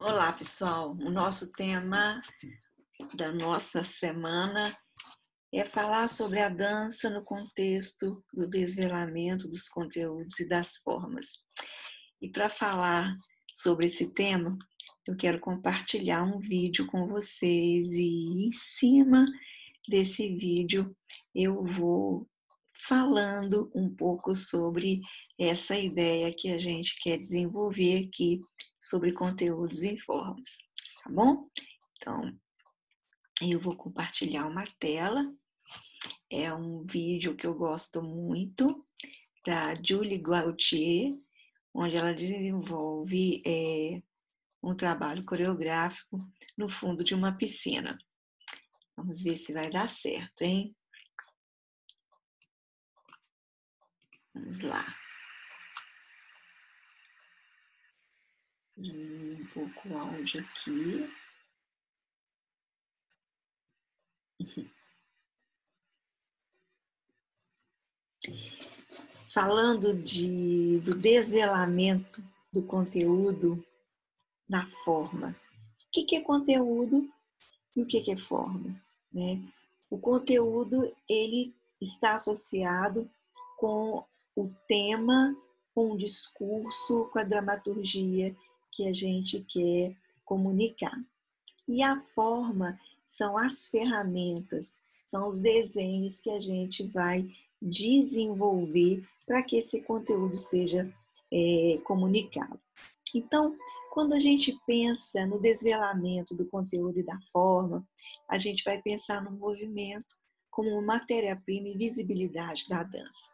Olá, pessoal. O nosso tema da nossa semana é falar sobre a dança no contexto do desvelamento dos conteúdos e das formas. E para falar sobre esse tema, eu quero compartilhar um vídeo com vocês e em cima desse vídeo eu vou falando um pouco sobre essa ideia que a gente quer desenvolver aqui sobre conteúdos e formas, tá bom? Então, eu vou compartilhar uma tela. É um vídeo que eu gosto muito, da Julie Gaultier, onde ela desenvolve um trabalho coreográfico no fundo de uma piscina. Vamos ver se vai dar certo, hein? Vamos lá. Um pouco o áudio aqui. Falando do desvelamento do conteúdo na forma. O que é conteúdo e o que é forma, né? O conteúdo, ele está associado com o tema, com o discurso, com a dramaturgia que a gente quer comunicar. E a forma são as ferramentas, são os desenhos que a gente vai desenvolver para que esse conteúdo seja comunicado. Então, quando a gente pensa no desvelamento do conteúdo e da forma, a gente vai pensar no movimento como matéria-prima e visibilidade da dança.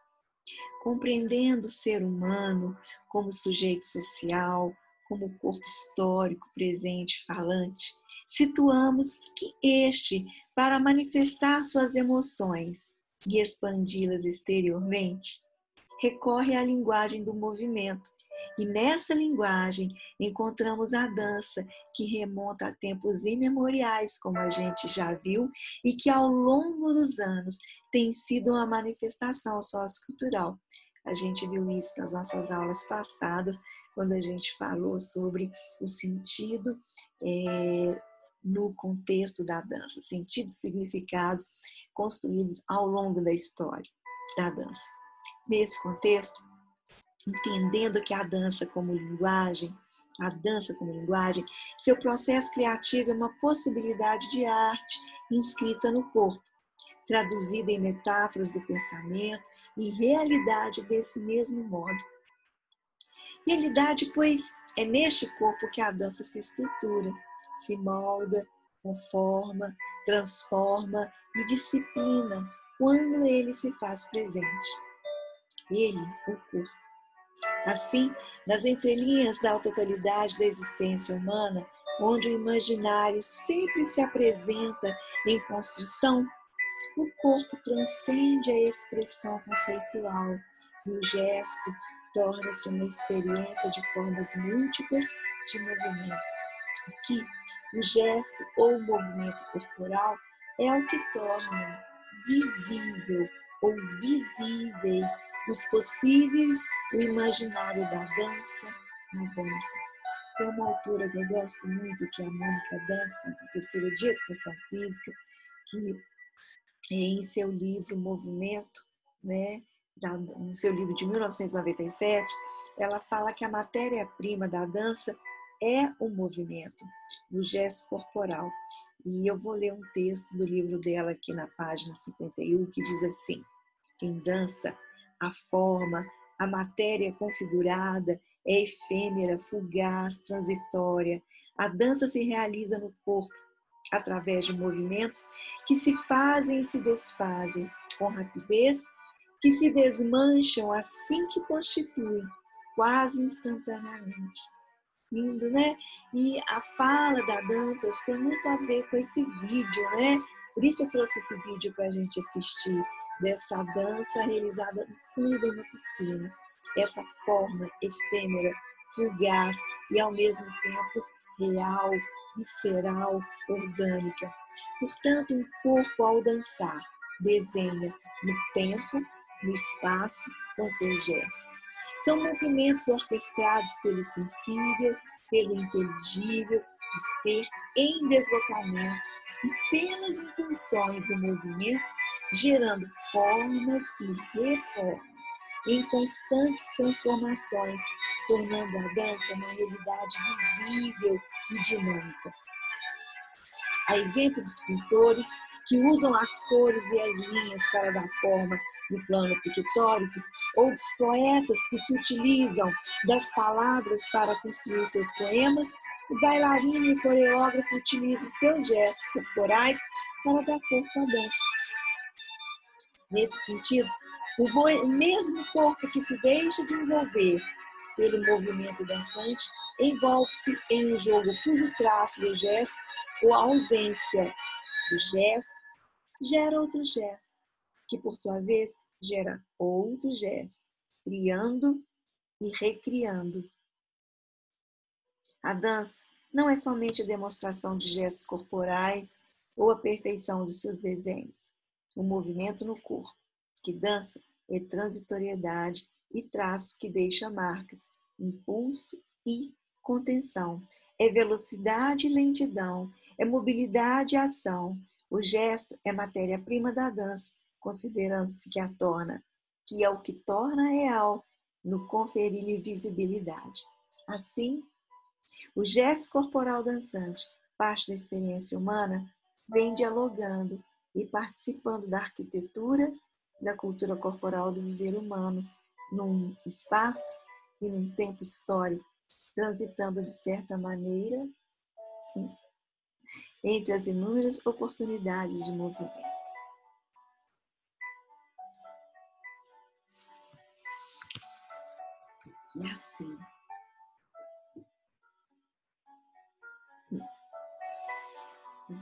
Compreendendo o ser humano como sujeito social, como corpo histórico, presente, falante, situamos que este, para manifestar suas emoções e expandi-las exteriormente, recorre à linguagem do movimento. E nessa linguagem encontramos a dança, que remonta a tempos imemoriais, como a gente já viu, e que ao longo dos anos tem sido uma manifestação sociocultural. A gente viu isso nas nossas aulas passadas, quando a gente falou sobre o sentido no contexto da dança, sentido e significados construídos ao longo da história da dança. Nesse contexto, entendendo que a dança como linguagem, seu processo criativo é uma possibilidade de arte inscrita no corpo, traduzida em metáforas do pensamento e realidade desse mesmo modo. Realidade, pois, é neste corpo que a dança se estrutura, se molda, conforma, transforma e disciplina quando ele se faz presente. Ele, o corpo. Assim, nas entrelinhas da totalidade da existência humana, onde o imaginário sempre se apresenta em construção, o corpo transcende a expressão conceitual e o gesto torna-se uma experiência de formas múltiplas de movimento. Aqui, o gesto ou o movimento corporal é o que torna visível ou visíveis os possíveis, o imaginário da dança na dança. Tem uma autora que eu gosto muito, que é a Mônica Dantas, professora de Educação Física, que em seu livro Movimento, né, no seu livro de 1997, ela fala que a matéria-prima da dança é o movimento, o gesto corporal. E eu vou ler um texto do livro dela aqui na página 51, que diz assim: em dança, a forma, a matéria configurada é efêmera, fugaz, transitória. A dança se realiza no corpo, através de movimentos que se fazem e se desfazem com rapidez, que se desmancham assim que constituem, quase instantaneamente. Lindo, né? E a fala da Dantas tem muito a ver com esse vídeo, né? Por isso eu trouxe esse vídeo para a gente assistir, dessa dança realizada no fundo de uma piscina. Essa forma efêmera, fugaz e ao mesmo tempo real, visceral, orgânica. Portanto, um corpo ao dançar desenha no tempo, no espaço, com seus gestos. São movimentos orquestrados pelo sensível, pelo inteligível do ser em deslocamento e pelas impulsões do movimento, gerando formas e reformas em constantes transformações, tornando a dança uma realidade visível e dinâmica. A exemplo dos pintores que usam as cores e as linhas para dar forma no plano pictórico, ou dos poetas que se utilizam das palavras para construir seus poemas, o bailarino e o coreógrafo utilizam seus gestos corporais para dar corpo à dança. Nesse sentido, o mesmo corpo que se deixa de envolver pelo movimento dançante envolve-se em um jogo cujo traço do gesto ou a ausência do gesto gera outro gesto, que por sua vez gera outro gesto, criando e recriando. A dança não é somente a demonstração de gestos corporais ou a perfeição de seus desenhos. O movimento no corpo que dança é transitoriedade e traço que deixa marcas, impulso e contenção. É velocidade e lentidão, é mobilidade e ação. O gesto é matéria-prima da dança, considerando-se que é o que torna real no conferir-lhe visibilidade. Assim, o gesto corporal dançante, parte da experiência humana, vem dialogando e participando da arquitetura da cultura corporal do viver humano, num espaço e num tempo histórico, transitando de certa maneira entre as inúmeras oportunidades de movimento. E assim,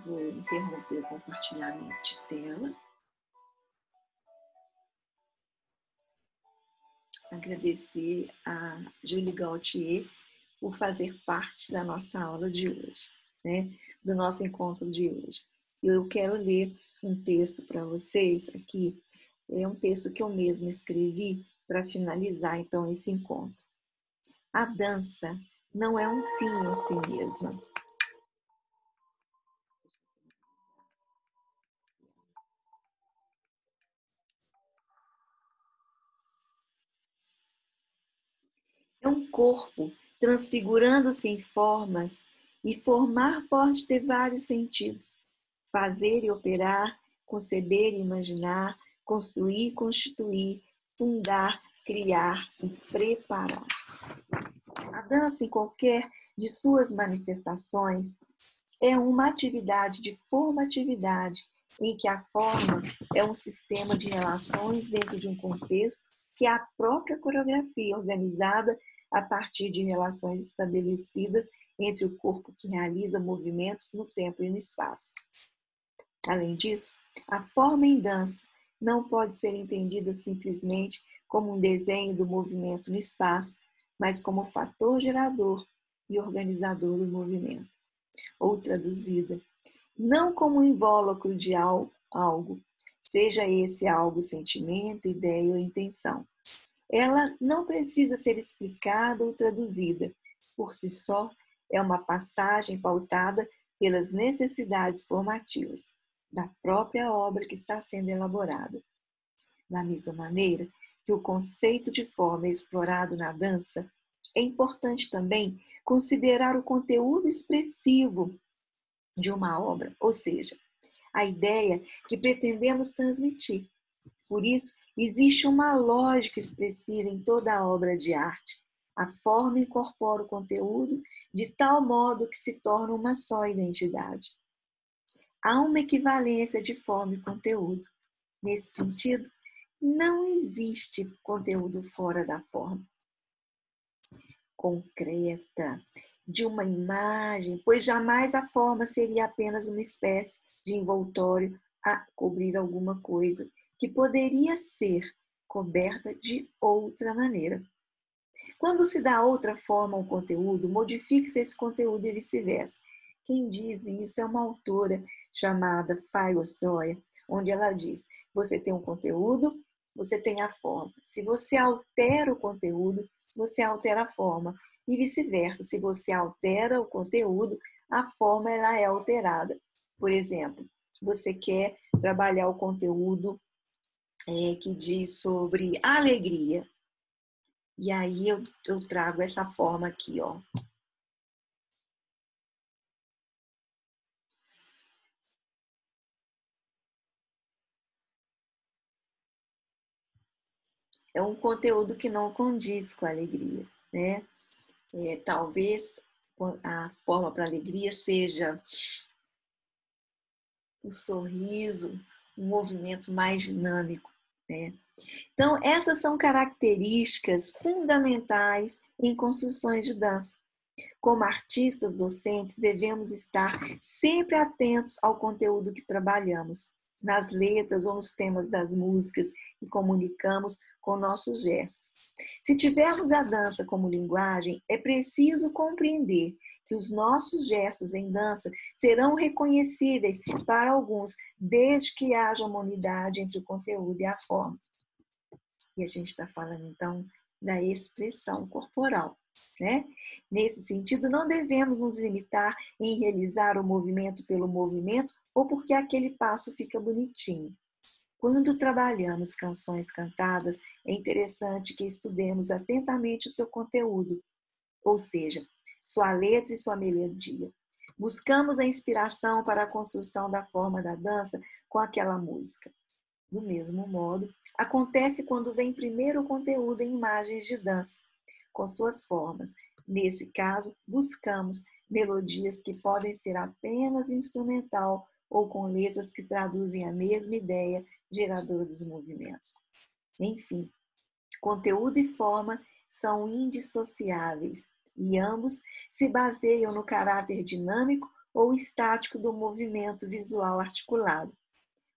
vou interromper o compartilhamento de tela. Agradecer a Julie Gaultier por fazer parte da nossa aula de hoje, né? Do nosso encontro de hoje. Eu quero ler um texto para vocês aqui, é um texto que eu mesma escrevi para finalizar então esse encontro. A dança não é um fim em si mesma. É um corpo transfigurando-se em formas, e formar pode ter vários sentidos. Fazer e operar, conceber e imaginar, construir e constituir, fundar, criar e preparar. A dança, em qualquer de suas manifestações, é uma atividade de formatividade, em que a forma é um sistema de relações dentro de um contexto que é a própria coreografia organizada a partir de relações estabelecidas entre o corpo que realiza movimentos no tempo e no espaço. Além disso, a forma em dança não pode ser entendida simplesmente como um desenho do movimento no espaço, mas como fator gerador e organizador do movimento. Ou traduzida, não como um invólucro de algo, seja esse algo sentimento, ideia ou intenção. Ela não precisa ser explicada ou traduzida. Por si só, é uma passagem pautada pelas necessidades formativas da própria obra que está sendo elaborada. Da mesma maneira que o conceito de forma é explorado na dança, é importante também considerar o conteúdo expressivo de uma obra, ou seja, a ideia que pretendemos transmitir. Por isso, existe uma lógica expressiva em toda a obra de arte. A forma incorpora o conteúdo de tal modo que se torna uma só identidade. Há uma equivalência de forma e conteúdo. Nesse sentido, não existe conteúdo fora da forma concreta de uma imagem, pois jamais a forma seria apenas uma espécie de envoltório a cobrir alguma coisa que poderia ser coberta de outra maneira. Quando se dá outra forma ao conteúdo, modifica-se esse conteúdo e vice-versa. Quem diz isso é uma autora chamada Fay Ostroyer, onde ela diz: você tem um conteúdo, você tem a forma. Se você altera o conteúdo, você altera a forma. E vice-versa, se você altera o conteúdo, a forma ela é alterada. Por exemplo, você quer trabalhar o conteúdo que diz sobre alegria. E aí eu trago essa forma aqui, ó. É um conteúdo que não condiz com a alegria, né? Talvez a forma para alegria seja o sorriso, um movimento mais dinâmico, né? Então, essas são características fundamentais em construções de dança. Como artistas docentes, devemos estar sempre atentos ao conteúdo que trabalhamos, nas letras ou nos temas das músicas que comunicamos com nossos gestos. Se tivermos a dança como linguagem, é preciso compreender que os nossos gestos em dança serão reconhecíveis para alguns, desde que haja uma unidade entre o conteúdo e a forma. E a gente está falando, então, da expressão corporal, né? Nesse sentido, não devemos nos limitar em realizar o movimento pelo movimento ou porque aquele passo fica bonitinho. Quando trabalhamos canções cantadas, é interessante que estudemos atentamente o seu conteúdo, ou seja, sua letra e sua melodia. Buscamos a inspiração para a construção da forma da dança com aquela música. Do mesmo modo, acontece quando vem primeiro o conteúdo em imagens de dança, com suas formas. Nesse caso, buscamos melodias que podem ser apenas instrumental ou com letras que traduzem a mesma ideia geradora dos movimentos. Enfim, conteúdo e forma são indissociáveis e ambos se baseiam no caráter dinâmico ou estático do movimento visual articulado.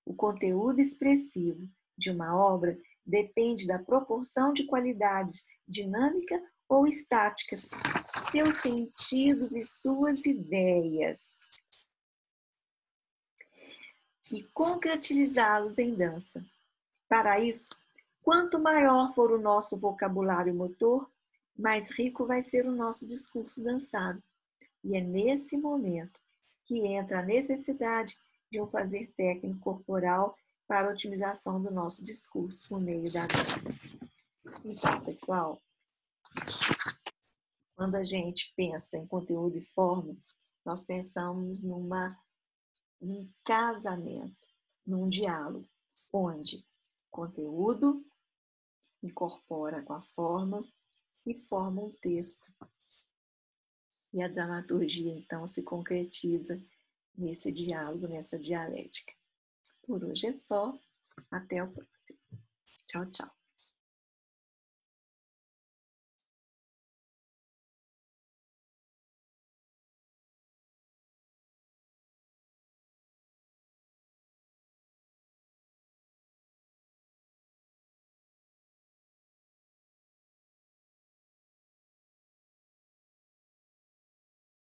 O conteúdo expressivo de uma obra depende da proporção de qualidades dinâmica ou estáticas, seus sentidos e suas ideias, e concretizá-los em dança. Para isso, quanto maior for o nosso vocabulário motor, mais rico vai ser o nosso discurso dançado. E é nesse momento que entra a necessidade de um fazer técnico corporal para a otimização do nosso discurso por meio da dança. Então, pessoal, quando a gente pensa em conteúdo e forma, nós pensamos num casamento, num diálogo, onde conteúdo incorpora com a forma e forma um texto. E a dramaturgia, então, se concretiza nesse diálogo, nessa dialética. Por hoje é só. Até o próximo. Tchau, tchau.